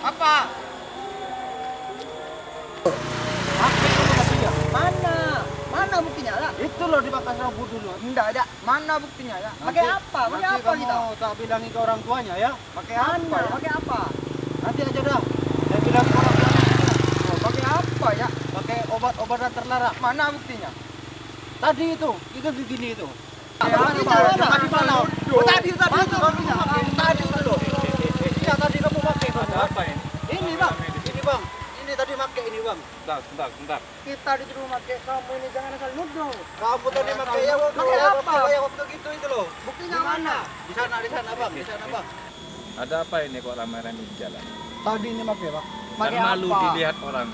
Apa? Pakai dulu buktinya. Mana? Mana buktinya lah? Itu loh dibakar rambut dulu. Enggak ada. Mana buktinya ya? Nanti- Pakai apa? Pakai nanti apa kita? kamu tak bilangin ke orang tuanya ya. Pakai apa? Mana? Ya? Pakai apa? Nanti aja dah. Saya bilang ke orang tuanya. Oh, pakai apa ya? Pakai obat-obatan terlarang. Mana buktinya? Tadi itu begini itu. Ya, Tadi mana? Oh, tadi itu buktinya. Tadi itu loh. Iya tadi kamu pakai. Ada apa ini? Ini bang. Ini bang. Ini tadi pakai ini bang. Bentar. Kita disuruh pakai, kamu ini jangan asal nuduh. Kamu tadi pakai ya waktu Pakai apa? waktu gitu itu loh. Buktinya mana? Di sana bang. Di sana bang. Ada apa ini kok ramai-ramai di jalan? Tadi ini pakai pak. Kan Pakai malu apa? dilihat orang.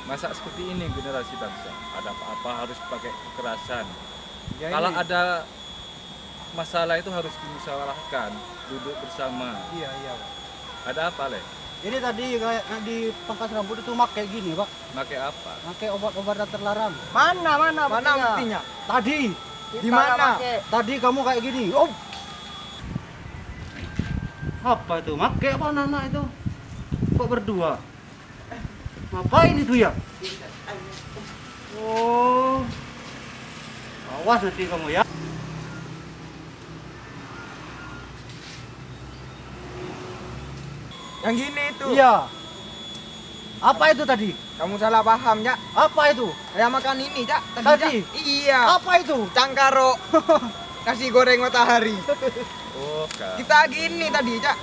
Masa seperti ini generasi bangsa? Ada apa-apa harus pakai kekerasan. Ya, Kalau ini. ada masalah itu harus dimusyawarahkan, duduk bersama. Iya pak. Ada apa, Le? Ini tadi kayak di pangkas rambut itu pakai gini pak. Pakai apa? Pakai obat-obatan terlarang. Mana Mana buktinya? Tadi. Kita Di mana? nggak pakai. Tadi kamu kayak gini. Oh. Apa itu? Pakai apa anak itu? Kok berdua? Ngapain itu ya? Oh. Awas nanti kamu ya. Yang gini itu. Iya. Apa itu tadi? Kamu salah paham, Cak. Apa itu? Saya makan ini, Cak. Tadi? Cak. Iya. Apa itu? Cangkaro. Nasi goreng matahari. Oh, Kak. Kita gini tadi, Cak.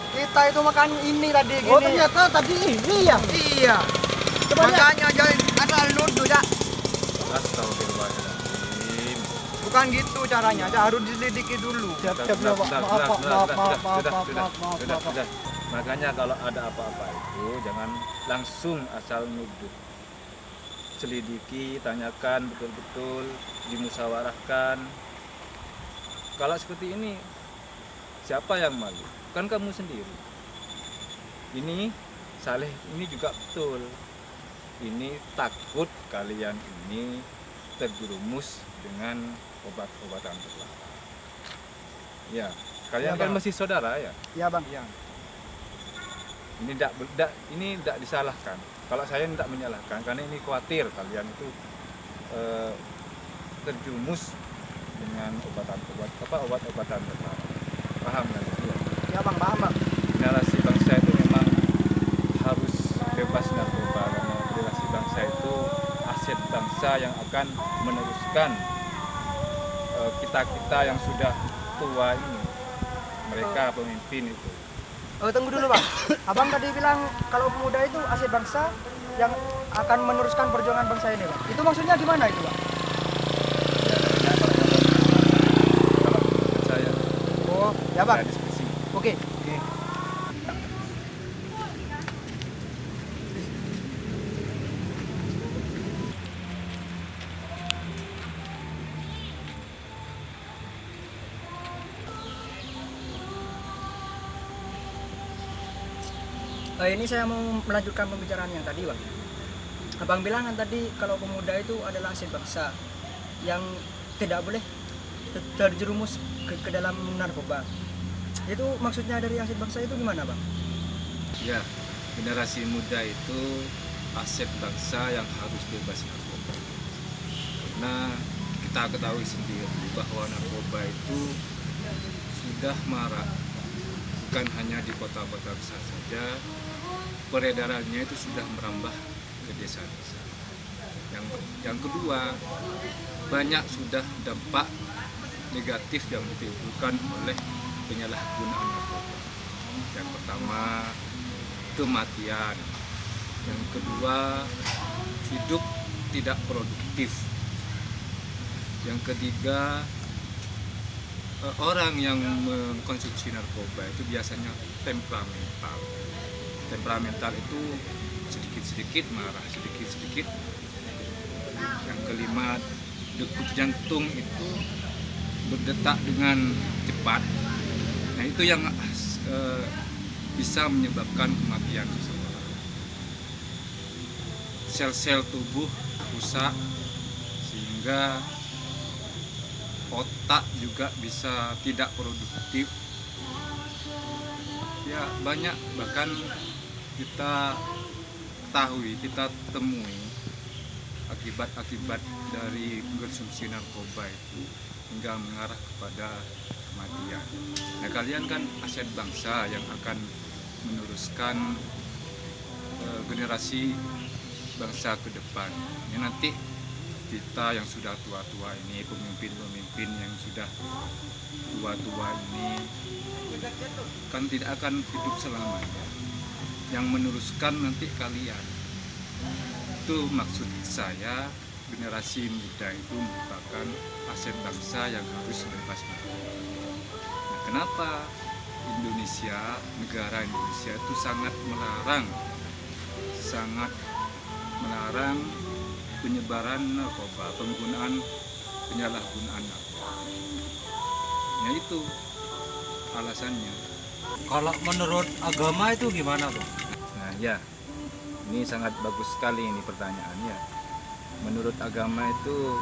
Kita itu makan ini tadi gini. Oh ternyata tadi ini ya. Iya. Coba lihat. Makanya jangan asal nuduh, Cak. Astagfirullahaladzim. Bukan gitu caranya, Cak. Harus diselidiki dulu. Siap, siap, Sudah, siap. Maaf. sudah. Makanya kalau ada apa-apa itu jangan langsung asal nuduh. Selidiki, tanyakan betul-betul, dimusyawarahkan. Kalau seperti ini, siapa yang malu? Kan kamu sendiri. Ini Saleh ini juga betul. Ini takut kalian ini terjerumus dengan obat-obatan terlarang. Ya, kalian Ya, kan Bang. masih saudara ya. Iya bang. Iya. Ini tidak disalahkan. Kalau saya tidak menyalahkan karena ini khawatir kalian itu terjerumus dengan obat-obatan terlarang. Paham kan? Ya, Bang, paham, Bang. Generasi bangsa itu memang harus bebas narkoba karena generasi bangsa itu aset bangsa yang akan meneruskan kita-kita yang sudah tua ini. Mereka pemimpin itu. Oh, tunggu dulu, Bang. Abang tadi bilang kalau pemuda itu aset bangsa yang akan meneruskan perjuangan bangsa ini, Bang. Itu maksudnya gimana itu, Bang? Ya, kalau menurut saya Oh, ya, Bang. ada diskusi. Oke. Ini saya mau melanjutkan pembicaraan yang tadi, Bang. Abang bilang kan tadi kalau pemuda itu adalah aset bangsa yang tidak boleh terjerumus ke dalam narkoba. Itu maksudnya dari aset bangsa itu gimana, Bang? Ya, generasi muda itu aset bangsa yang harus bebas narkoba. Karena kita ketahui sendiri bahwa narkoba itu sudah marak, bukan hanya di kota-kota besar saja, peredarannya itu sudah merambah ke desa-desa. Yang kedua, banyak sudah dampak negatif yang ditimbulkan oleh penyalahgunaan narkoba. Yang pertama, kematian. Yang kedua, hidup tidak produktif. Yang ketiga, orang yang mengkonsumsi narkoba itu biasanya temperamental. Temperamental itu sedikit-sedikit marah, sedikit-sedikit. Yang kelima, degup jantung itu berdetak dengan cepat. Nah, itu yang bisa menyebabkan kematian seseorang. Sel-sel tubuh rusak sehingga otak juga bisa tidak produktif Ya banyak, bahkan kita ketahui, kita temui akibat-akibat dari konsumsi narkoba itu hingga mengarah kepada kematian. Nah, kalian kan aset bangsa yang akan meneruskan generasi bangsa ke depan. Ya, nanti kita yang sudah tua-tua ini, pemimpin-pemimpin yang sudah tua-tua ini kan tidak akan hidup selamanya. Yang meneruskan nanti kalian. Itu maksud saya, generasi muda itu merupakan aset bangsa yang harus bebas narkoba. Nah, kenapa negara Indonesia itu sangat melarang penyebaran narkoba, penyalahgunaan narkoba. Ya itu alasannya. Kalau menurut agama itu gimana tuh? Nah ya, ini sangat bagus sekali ini pertanyaannya. Menurut agama itu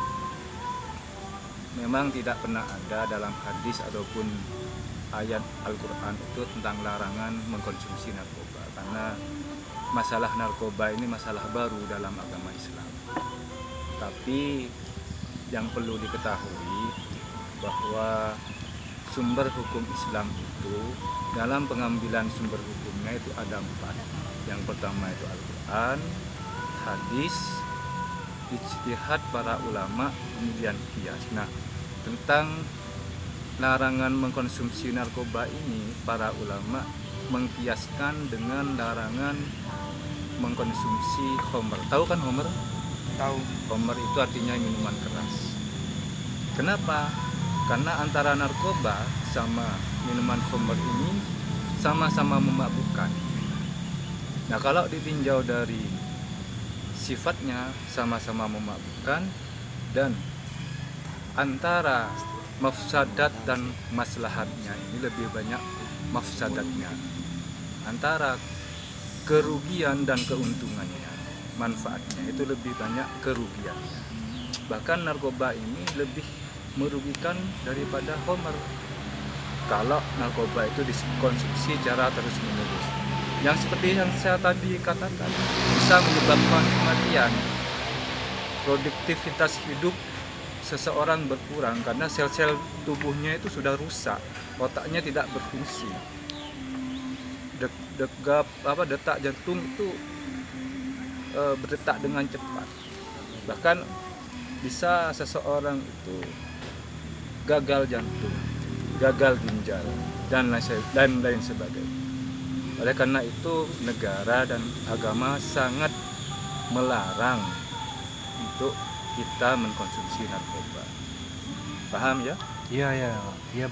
memang tidak pernah ada dalam hadis ataupun ayat Al-Quran itu tentang larangan mengkonsumsi narkoba. Karena masalah narkoba ini masalah baru dalam agama Islam. Tapi yang perlu diketahui bahwa sumber hukum Islam itu dalam pengambilan sumber hukumnya itu ada 4. Yang pertama itu Al-Quran, hadis, ijtihad para ulama, kemudian qiyas. Nah, tentang larangan mengkonsumsi narkoba ini para ulama mengkiaskan dengan larangan mengkonsumsi khamr. Tahu kan khamr? Tahu. Khamr itu artinya minuman keras. Kenapa? Karena antara narkoba sama minuman khamr ini sama-sama memabukkan. Nah, kalau ditinjau dari sifatnya sama-sama memabukkan dan antara mafsadat dan maslahatnya ini lebih banyak mafsadatnya. Antara kerugian dan keuntungannya, manfaatnya itu lebih banyak kerugiannya. Bahkan narkoba ini lebih merugikan daripada khamr. Kalau narkoba itu dikonsumsi secara terus-menerus, yang seperti yang saya tadi katakan, bisa menyebabkan kematian. Produktivitas hidup seseorang berkurang karena sel-sel tubuhnya itu sudah rusak, otaknya tidak berfungsi. Detak jantung itu berdetak dengan cepat. Bahkan bisa seseorang itu gagal jantung, gagal ginjal, dan lain sebagainya. Oleh karena itu negara dan agama sangat melarang untuk kita mengkonsumsi narkoba. Paham ya? Iya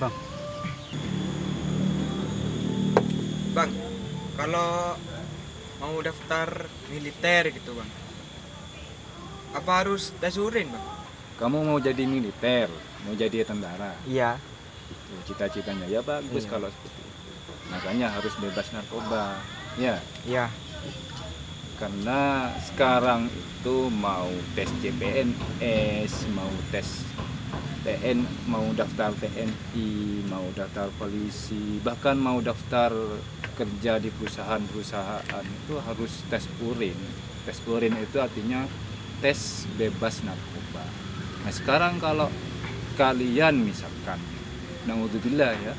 bang. Bang, kalau mau daftar militer gitu bang, apa harus tes urin bang? Kamu mau jadi militer, mau jadi tentara, Iya. tuh, cita-citanya ya bagus Iya. kalau seperti itu. Makanya harus bebas narkoba, ya. Iya. Karena sekarang itu mau tes CPNS, mau tes mau daftar TNI, mau daftar polisi, bahkan mau daftar kerja di perusahaan itu harus tes urin. Tes urin itu artinya tes bebas narkoba. Nah, sekarang kalau kalian misalkan, naudzubillah ya,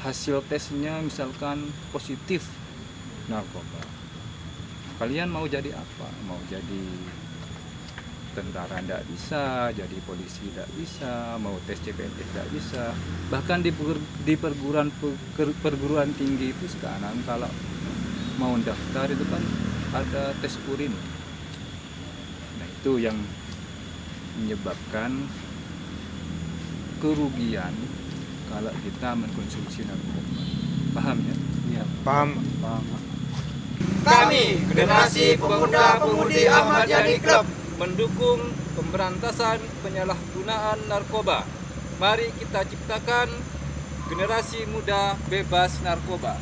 hasil tesnya misalkan positif narkoba, kalian mau jadi apa? Mau jadi tentara tidak bisa, jadi polisi tidak bisa, mau tes CPNS tidak bisa. Bahkan di perguruan tinggi itu sekarang kalau mau daftar itu kan ada tes urin. Nah, itu yang menyebabkan kerugian kalau kita mengkonsumsi narkoba. Paham ya? Iya. Paham. Kami, generasi pemuda-pemudi Ahmad Yani Club, mendukung pemberantasan penyalahgunaan narkoba. Mari kita ciptakan generasi muda bebas narkoba.